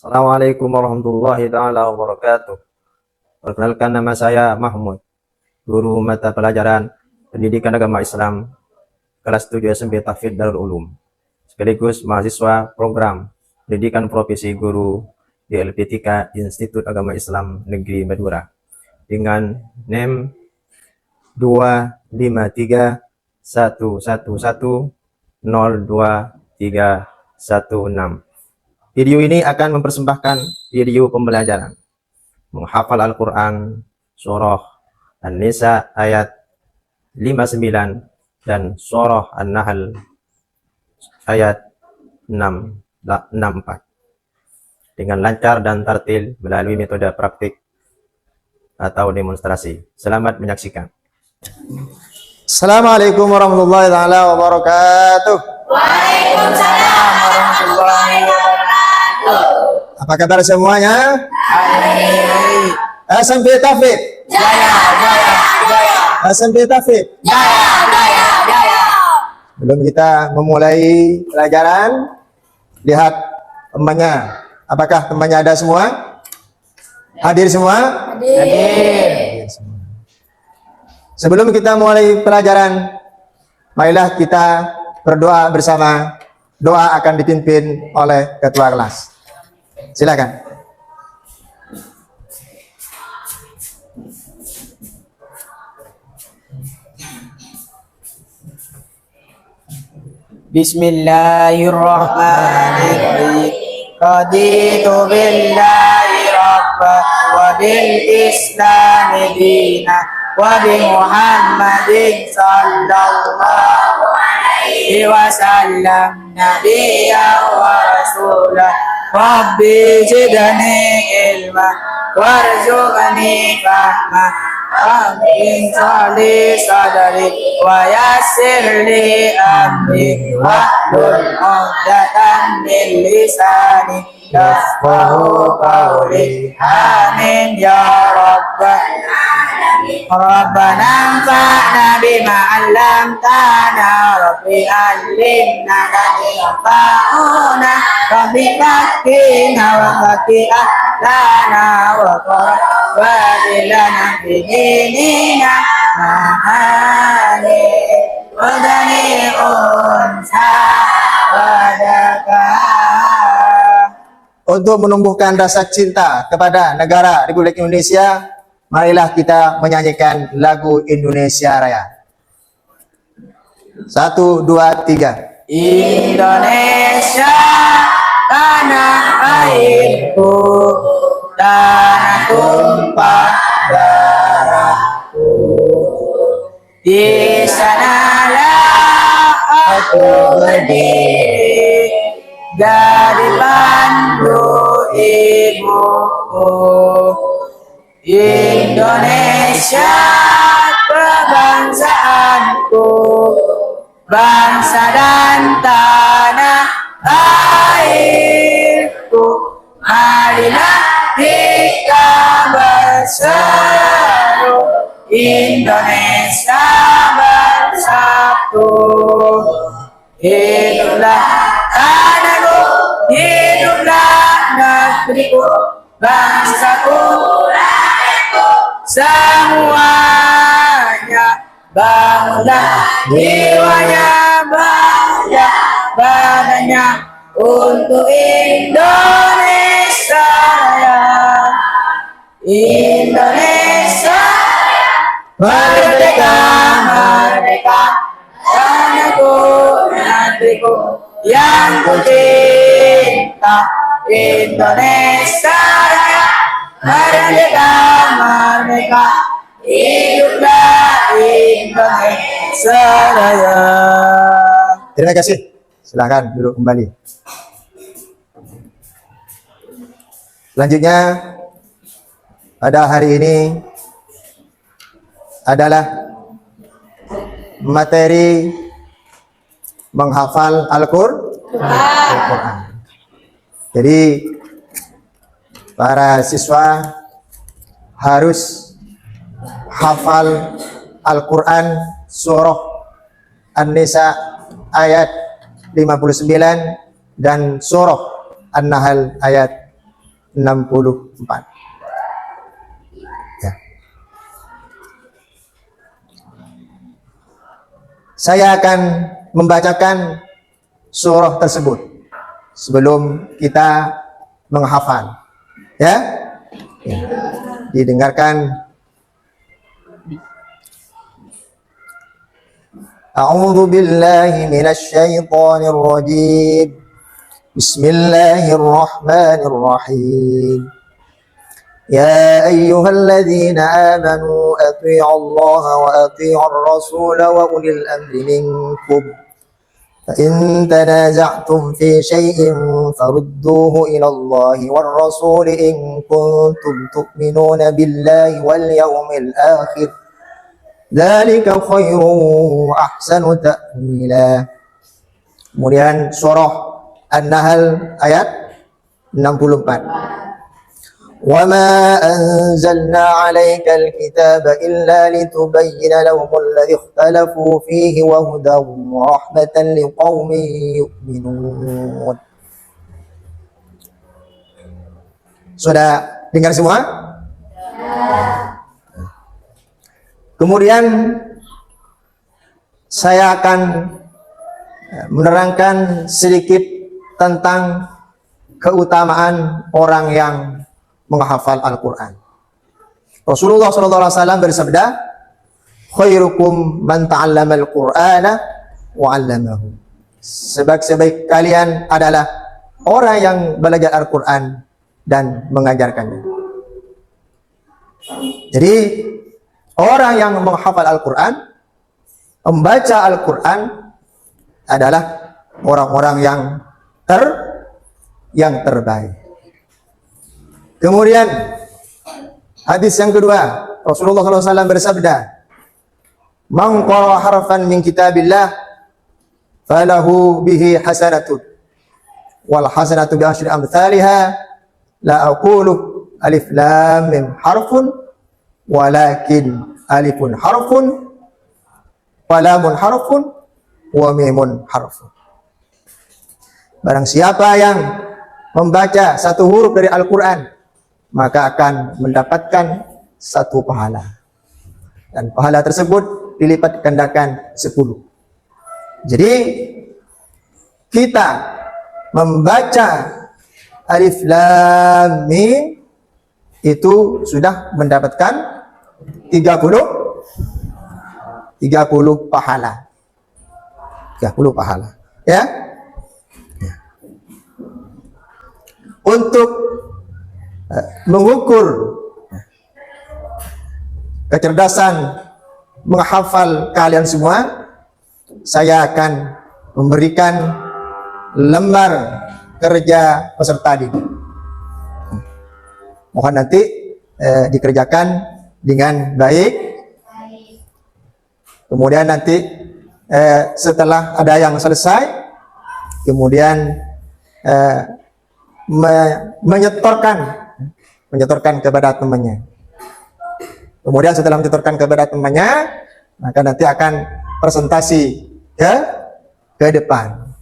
Assalamualaikum warahmatullahi taala wabarakatuh. Perkenalkan, nama saya Mahmud, guru mata pelajaran Pendidikan Agama Islam kelas 7 SMP Tahfidz Darul Ulum, sekaligus mahasiswa program Pendidikan Profesi Guru di LP3 Institut Agama Islam Negeri Madura dengan NEM 25311102316. Video ini akan mempersembahkan video pembelajaran menghafal Al-Quran surah An-Nisa ayat 59 dan surah An-Nahl ayat 64 dengan lancar dan tartil melalui metode praktik atau demonstrasi. Selamat menyaksikan. Assalamualaikum warahmatullahi wabarakatuh. Waalaikumsalam warahmatullahi wabarakatuh. Apa kabar semuanya? SMP Tahfidz. Jaya, jaya, jaya. SMP Tahfidz. Jaya, jaya, jaya. Belum kita memulai pelajaran, lihat temannya. Apakah temannya ada semua? Hadir semua? Hadir. Sebelum kita mulai pelajaran, marilah kita berdoa bersama. Doa akan dipimpin oleh ketua kelas. Silakan. Bismillahirrahmanirrahim. Raditu billahi rabba wa bil islami dina wa bi Muhammadin sallallahu alaihi wasallam nabiyyan wa rasulah. Rabbi zidni ilma warzuqni fahma Amin sali sadari wa yassir li amri wahlul 'uqdatam min lisani yafqahu qawli. Amin ya rabbal alamin. Rabbana anfa'na bima 'allamtana rabbi 'allimna ma yanfa'una rabbi faqqihna wa faqqih lana wa وَبِلَنَا بِدِينِنَا مَعَانِي وَدَنِي أُنْسَى وَدَكَا. Untuk menumbuhkan rasa cinta kepada negara Republik Indonesia, marilah kita menyanyikan lagu Indonesia Raya. 1, 2, 3. Indonesia tanah airku, tanah tumpah darahku, di sanalah aku berdiri jadi pandu ibuku. Indonesia kebangsaanku, bangsa dan tanah airku, marilah kita bersatu, Indonesia bersatu. Hiduplah tanahku, hiduplah negeriku, bangsaku, rakyatku, semuanya. Bangunlah jiwanya, bangunlah badannya untuk Indonesia Raya. Indonesia merdeka, merdeka, tanahku, negeriku yang ku cinta. Indonesia Raya, merdeka, merdeka, hiduplah Indonesia Raya. Terima kasih. Silakan duduk kembali. Selanjutnya, pada hari ini adalah materi menghafal Al-Quran. Jadi, para siswa harus hafal Al-Quran surah An-Nisa ayat 59 dan surah An-Nahl ayat 64. Ya. Saya akan membacakan surah tersebut sebelum kita menghafal. Ya? Ya. Didengarkan. A'udzu billahi minasy syaithanir rajim. Bismillahirrahmanirrahim. يا أيها الذين آمنوا أطيعوا الله وأطيعوا الرسول وأولي الأمر منكم فإن تنازعتم في شيء فردوه إلى الله والرسول إن كنتم تؤمنون بالله واليوم الآخر ذلك خير وأحسن تأويلا. Kemudian surah An-Nahl ayat 64. وَمَا أَنزَلْنَا عَلَيْكَ الْكِتَابَ إِلَّا لِتُبَيِّنَ لَهُمُ الَّذِي اخْتَلَفُوا فِيهِ وَهُدًى وَرَحْمَةً لِقَوْمٍ يُؤْمِنُونَ. Sudah dengar semua? Kemudian saya akan menerangkan sedikit tentang keutamaan orang yang menghafal Al-Quran. Rasulullah SAW bersabda, khairukum man ta'allama al-Qur'ana wa 'allamahu. Sebaik-sebaik kalian adalah orang yang belajar Al-Quran dan mengajarkannya. Jadi orang yang menghafal Al-Quran, membaca Al-Quran adalah orang-orang yang terbaik. Kemudian hadis yang kedua, Rasulullah SAW bersabda, "Man qara harfan min kitabillah falahu bihi hasanatun wal hasanatu bi asyri amsalha la aqulu alif lam mim harfun walakin alifun harfun wa lamun harfun wa mimun harfun." Barang siapa yang membaca satu huruf dari Al-Quran, maka akan mendapatkan satu pahala. Dan pahala tersebut dilipat gandakan 10. Jadi kita membaca alif lam mim itu sudah mendapatkan 30 pahala. 30 pahala. Ya. Untuk mengukur kecerdasan menghafal kalian semua, saya akan memberikan lembar kerja peserta didik. Mohon nanti dikerjakan dengan baik. Kemudian nanti setelah ada yang selesai, kemudian menyetorkan kepada temannya. Kemudian setelah menyetorkan kepada temannya, maka nanti akan presentasi ke depan.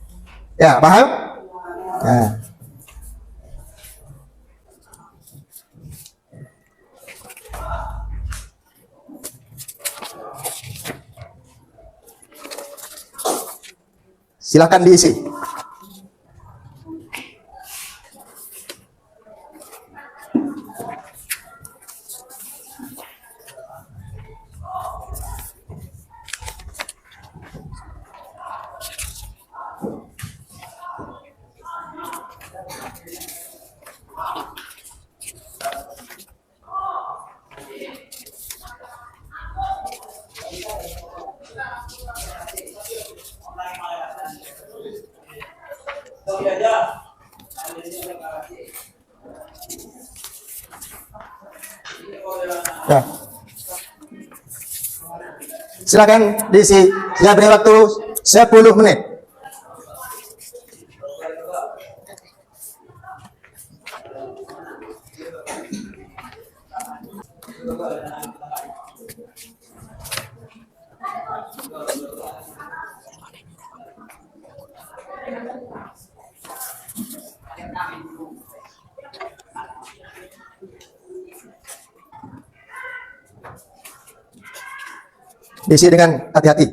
Ya, paham? Ya. Silakan diisi. Ya. Silakan diisi. Saya beri waktu 10 menit. Isi dengan hati-hati.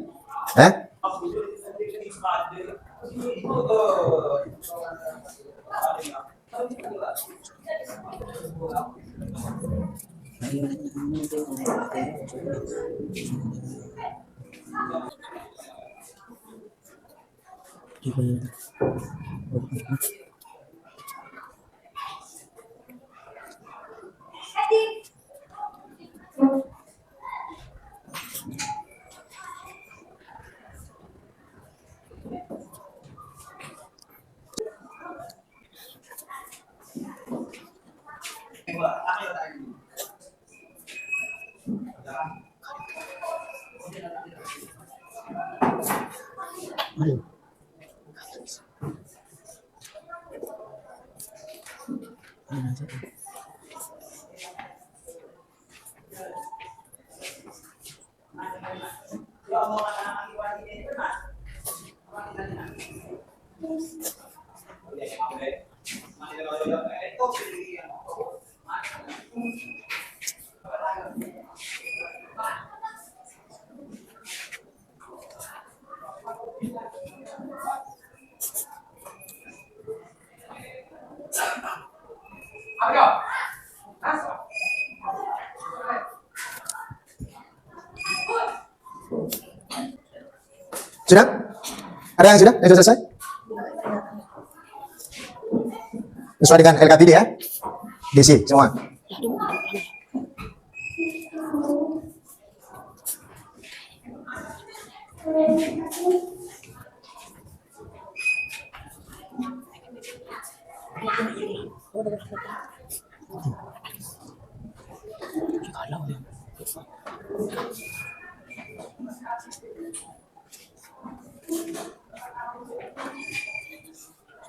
Sudah? Ada yang sudah? Yang sudah selesai? Sesuai dengan LKPD ya? DC semua.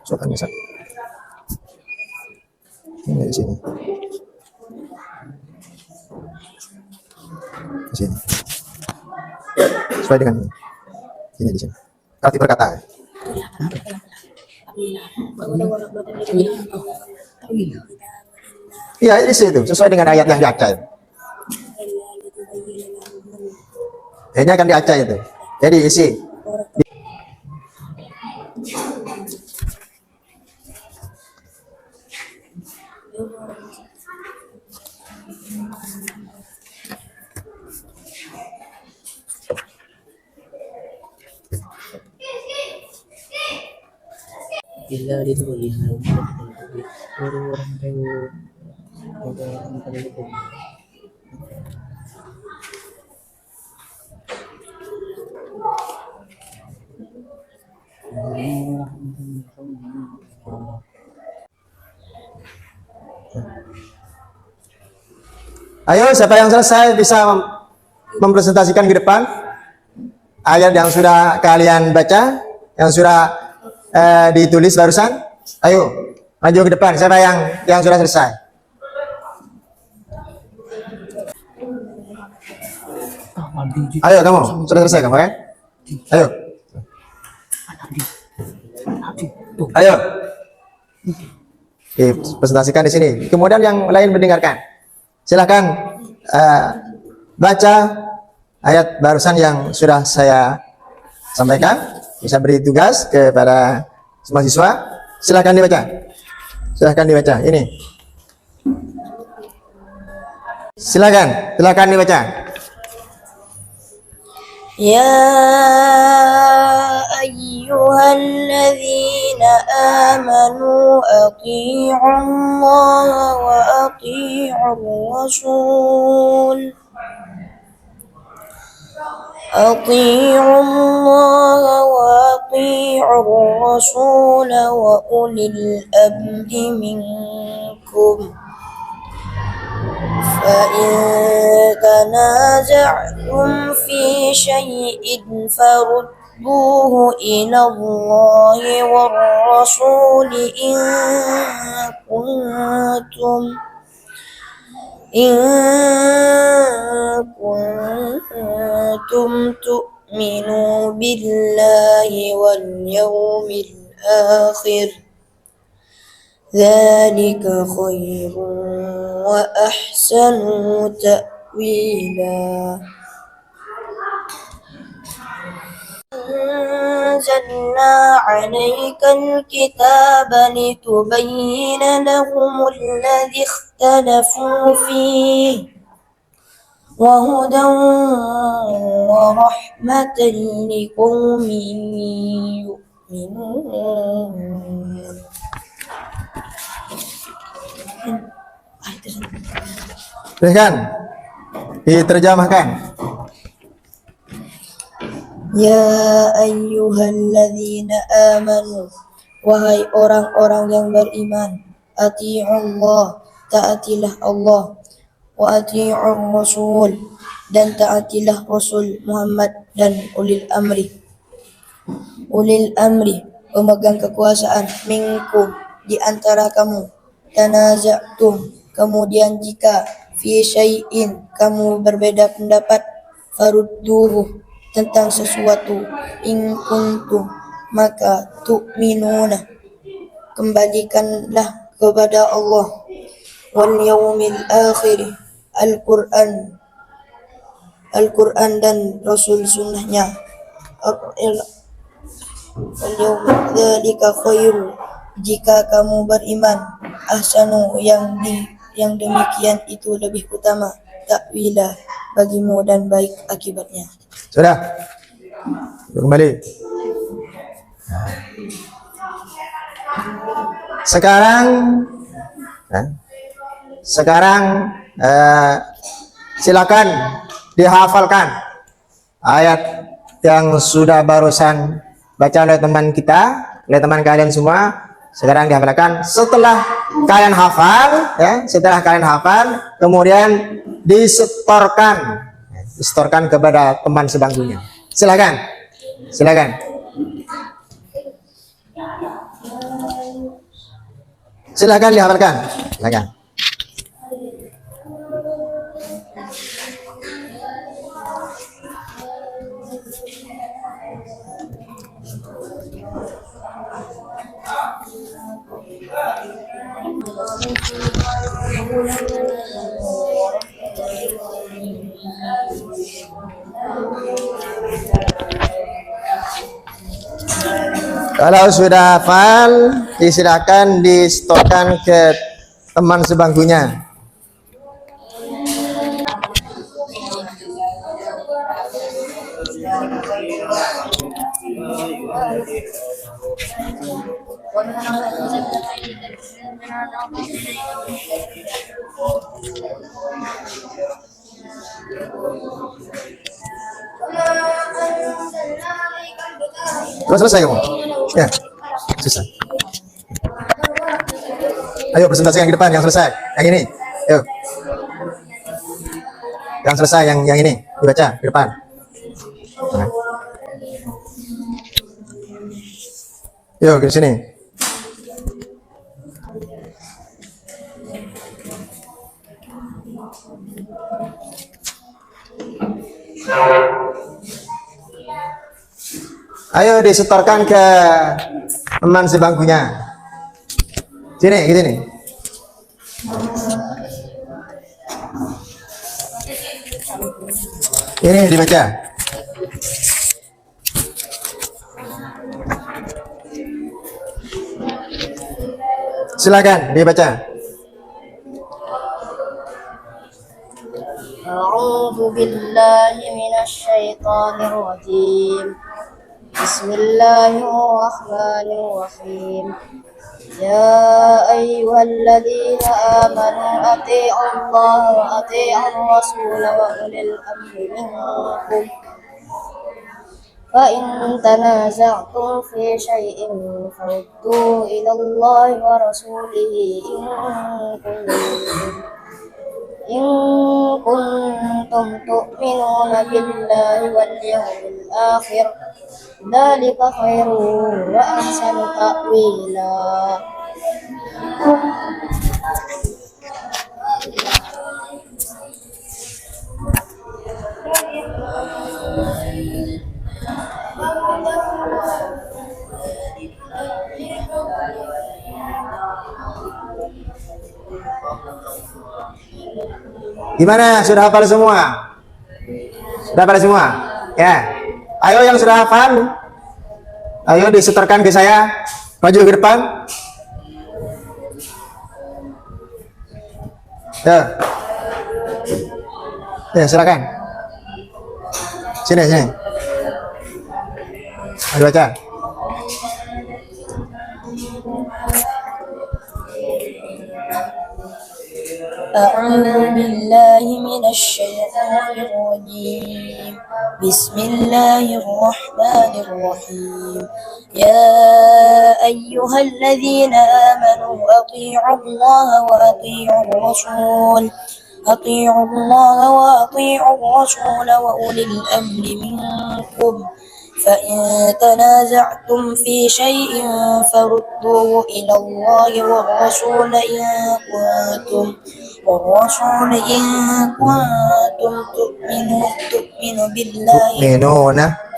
Soalnya bisa. Ini di sini. Di sini. Sesuai dengan ini. Ini di sini. Arti perkata. Iya, di situ. Sesuai dengan ayat yang dibaca. Ini akan dibaca itu. Jadi isi. Illa ditubuhi Ayo, siapa yang selesai bisa mempresentasikan ke depan ayat yang sudah kalian baca, yang sudah ditulis barusan. Ayo, maju ke depan. Siapa yang sudah selesai? Ayo kamu, sudah selesai kamu ya? Ayo. Ayo. Oke, presentasikan di sini. Kemudian yang lain mendengarkan. Silakan baca ayat barusan yang sudah saya sampaikan. Bisa beri tugas kepada semua siswa. Silakan dibaca. Silakan dibaca. Ini. Silakan dibaca. Ya ayyuhalladzina amanu atii'u Allah wa atii'ur rasul. أطيعوا الله وأطيعوا الرسول وأولي الأمر منكم فإن تنازعتم في شيء فردوه إلى الله والرسول إن كنتم تؤمنوا بالله واليوم الآخر ذلك خير وأحسن تأويلا. أنزلنا عليك الكتاب لتبين لهم الذي اختلفوا فيه وهدى ورحمة لقوم يؤمنون. Silahkan diterjemahkan. Ya ayyuhalladzina amanu, wahai orang-orang yang beriman, ati'ullah, taatilah Allah, wa ati'ur rasul, dan taatilah Rasul Muhammad, dan ulil amri, pemegang kekuasaan, minkum, di antara kamu, tanaza'tum, kemudian jika fi syai'in, kamu berbeda pendapat, farudduhu, tentang sesuatu, in kuntum, maka tu'minuna, kembalikanlah kepada Allah, wal yaumil akhir, Al-Quran dan Rasul sunnahnya, wal yaumil dzalika khairu, jika kamu beriman, ahsanu, yang demikian itu lebih utama, takwila, bagimu dan baik akibatnya. Sudah. Kembali. Sekarang silakan dihafalkan ayat yang sudah barusan baca oleh teman kita, oleh teman kalian semua. Sekarang dihafalkan. Setelah kalian hafal, kemudian disetorkan kepada teman sebangkunya. Silakan. Silakan dihafalkan. Silakan. Kalau sudah hafal, disilakan disetorkan ke teman sebangkunya. Sudah selesai kamu? Ya, selesai. Ayo presentasi yang di depan, yang selesai. Yang ini, ayo. Yang selesai, yang ini dibaca di depan. Nah. Yuk ke sini. Ayo disetorkan ke teman sebangkunya. Sini, ke sini. Ini dibaca. Silakan dibaca. A'udzu billahi minasy syaithanir rajim. Bismillahirrahmanirrahim. Ya ayyuhalladzina amanu athi'ullaha wa athi'ur rasula wa ulil amri minkum. Fa in tanaza'tum fi syai'in farudduhu ila Allahi wa rasulihi in kuntum tu'minuna billahi wal yawmil akhir. Dzalika khairu wa ahsanu ta'wila. Gimana? Sudah hafal semua? Sudah hafal semua? Ya. Ayo yang sudah hafal, Ayo disetorkan ke saya. Maju ke depan. Ya. Ya, silakan. Sini, sini. Ayo baca. أعوذ بالله من الشيطان الرجيم بسم الله الرحمن الرحيم يا أيها الذين آمنوا أطيعوا الله وأطيعوا الرسول وأولي الأمر منكم فإن تنازعتم في شيء فردوه إلى الله والرسول إن كنتم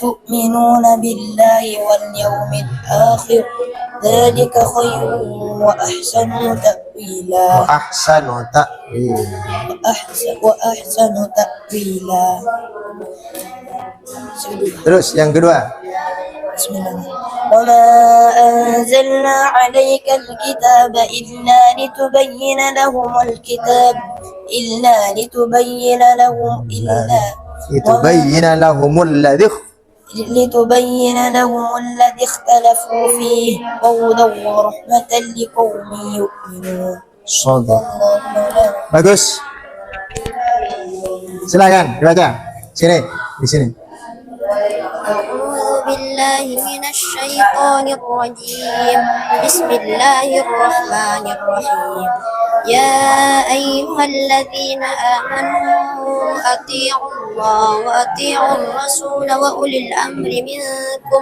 تؤمنون بالله واليوم الآخر ذلك خير وأحسن تأويلا وأحسن تأويلا. Terus yang kedua. Bismillahirrahmanirrahim. وما أنزلنا عليك الكتاب إلا لتبين لهم الذي اختلفوا فيه وهدى ورحمة لقوم يؤمنون. Bagus. Silakan dibaca. Sini, di sini. أعوذ بالله من الشيطان الرجيم بسم الله الرحمن الرحيم يا أيها الذين آمنوا أطيعوا الله وأطيعوا الرسول وأولي الأمر منكم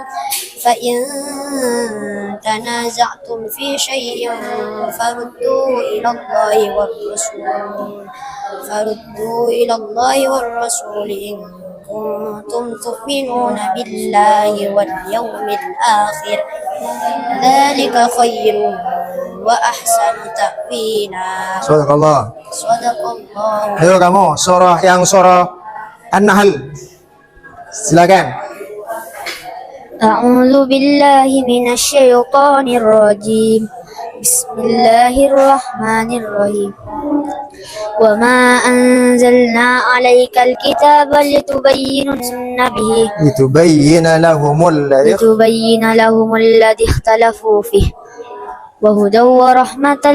فإن تنازعتم في شيء فردوه إلى الله والرسول إن كنتم تؤمنون بالله واليوم الآخر ذلك خير وأحسن تأويلا. صدق الله. Ayo kamu surah An-Nahl. Silakan. أعوذ بالله من الشيطان الرجيم بسم الله الرحمن الرحيم وما أنزلنا عليك الكتاب لتبين لهم الذي اختلفوا فيه وهدى ورحمة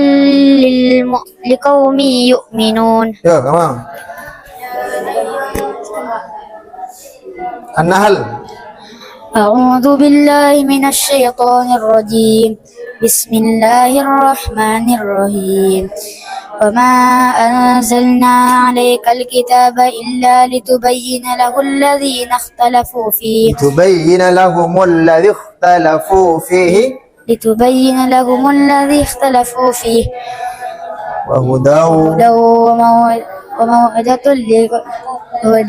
لقوم يؤمنون. Yo, kamu. An-Nahl. أعوذ بالله من الشيطان الرجيم بسم الله الرحمن الرحيم وما أنزلنا عليك الكتاب إلا لتبين لهم الذي اختلفوا فيه وهدى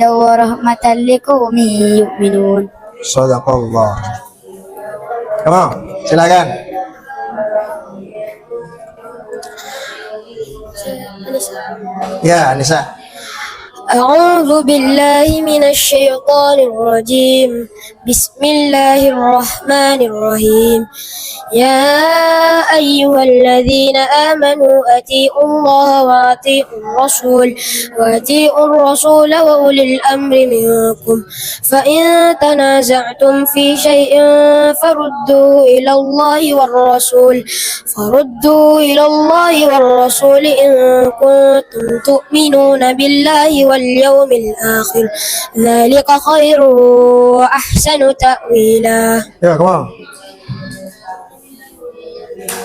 ورحمة لقوم يؤمنون. Sadaqallah. Kamu, silakan. Ya, Anissa. أعوذ بالله من الشيطان الرجيم بسم الله الرحمن الرحيم يا أيها الذين آمنوا أطيعوا الله وأطيعوا الرسول وأولي الأمر منكم فإن تنازعتم في شيء فردوا إلى الله والرسول إن كنتم تؤمنون بالله واليوم الآخر ذلك خير وأحسن تأويلا. Ya, kamu.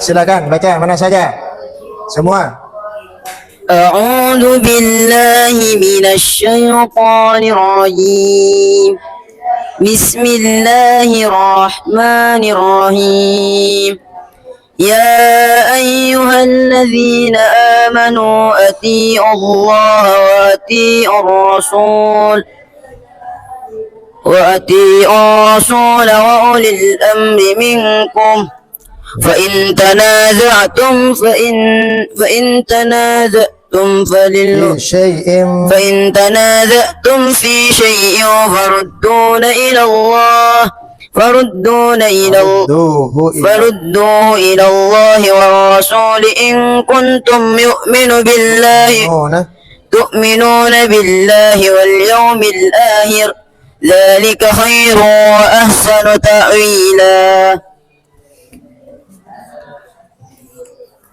Silakan baca mana saja. Semua. أعوذ بالله من الشيطان الرجيم بسم الله الرحمن الرحيم يا أيها الذين آمنوا أطيعوا الله وأطيعوا الرسول وأولي الأمر منكم فإن تنازعتم في شيء فردوه إلى الله فردوه إلى الله والرسول إن كنتم تؤمنون بالله واليوم الآخر ذلك خير وأحسن تأويلا.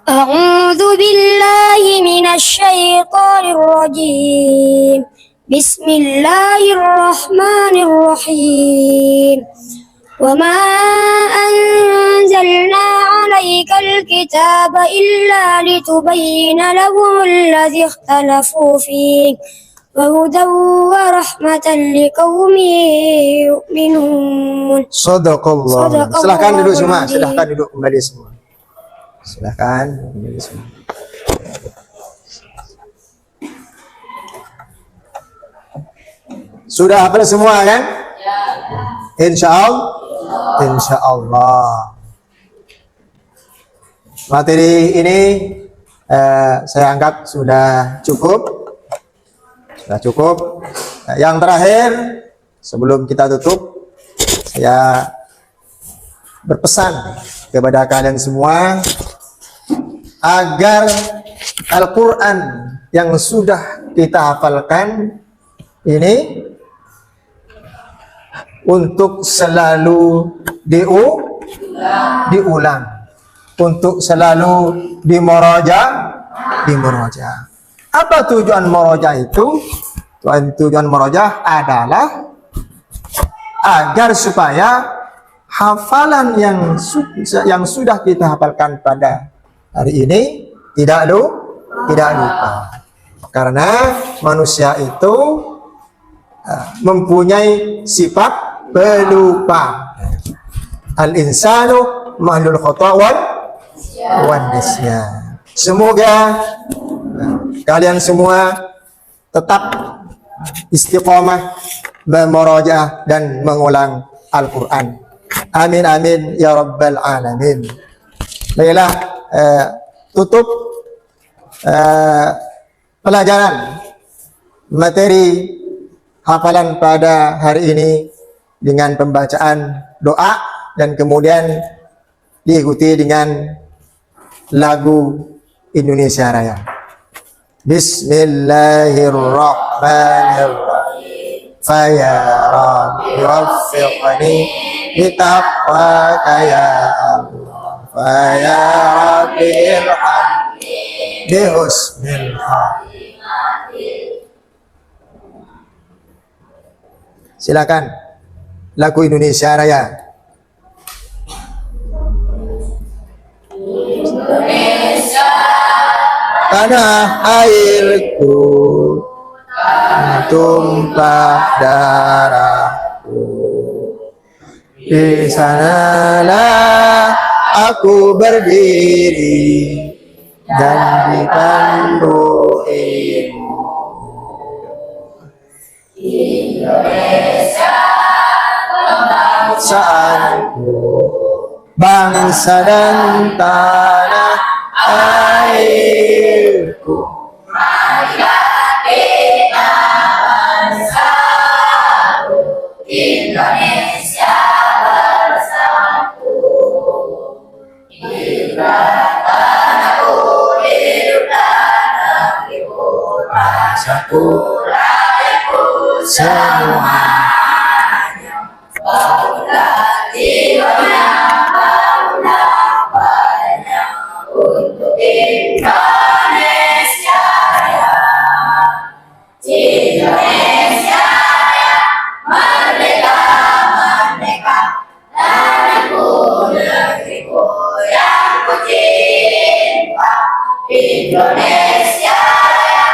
أعوذ بالله من الشيطان الرجيم. بسم الله الرحمن الرحيم. وما أنزلنا عليك الكتاب إلا لتبين لهم الذي اختلفوا فيه وهدى ورحمة لقوم يؤمنون. Sadaqallah. Silahkan duduk semua. Silahkan duduk kembali semua. Silahkan kembali semua. Sudah hafal semua kan? Insya Allah. Materi ini saya anggap sudah cukup. Yang terakhir sebelum kita tutup, saya berpesan kepada kalian semua agar Al-Quran yang sudah kita hafalkan ini untuk selalu diulang, untuk selalu dimuraja. Apa tujuan muraja itu? Tujuan muraja adalah agar supaya hafalan yang sudah kita hafalkan pada hari ini tidak lupa. Karena manusia itu mempunyai sifat pelupa. Al-insanu mahlul khata' wan nisyan. Semoga kalian semua tetap istiqomah memurajaah dan mengulang Al-Quran. Amin amin ya rabbal alamin. Baiklah, tutup pelajaran materi hafalan pada hari ini dengan pembacaan doa dan kemudian diikuti dengan lagu Indonesia Raya. Bismillahirrahmanirrahim. Faya Rabbi waffiqni bitaqwaka ya Allah. Faya Rabbi irhamni bihusnil khatimah. Silakan lagu Indonesia Raya. Indonesia, Tanah airku, tumpah darahku, di sanalah aku berdiri dan dipandu ibu. Indonesia, Bangsaanku, bangsa dan tanah airku. marilah kita bersatu, Indonesia bersatu. Hidup tanahku, hidup tanah ibu, Bangsaku, rakyatku semuanya. Bangunlah jiwanya, bangunlah badannya untuk Indonesia Raya. Indonesia Raya, merdeka, merdeka, tanahku, negeriku yang ku cinta. Indonesia Raya,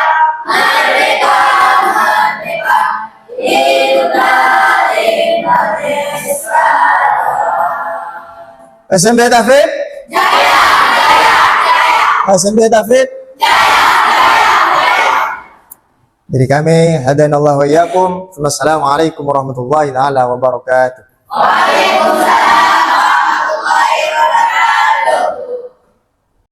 merdeka, merdeka, hiduplah Indonesia. SMP Tafid? Jaya, jaya, jaya. SMP Tafid? Dari kami, hadanallahu wa iyyakum. Wassalamualaikum warahmatullahi taala wabarakatuh. Waalaikumsalam.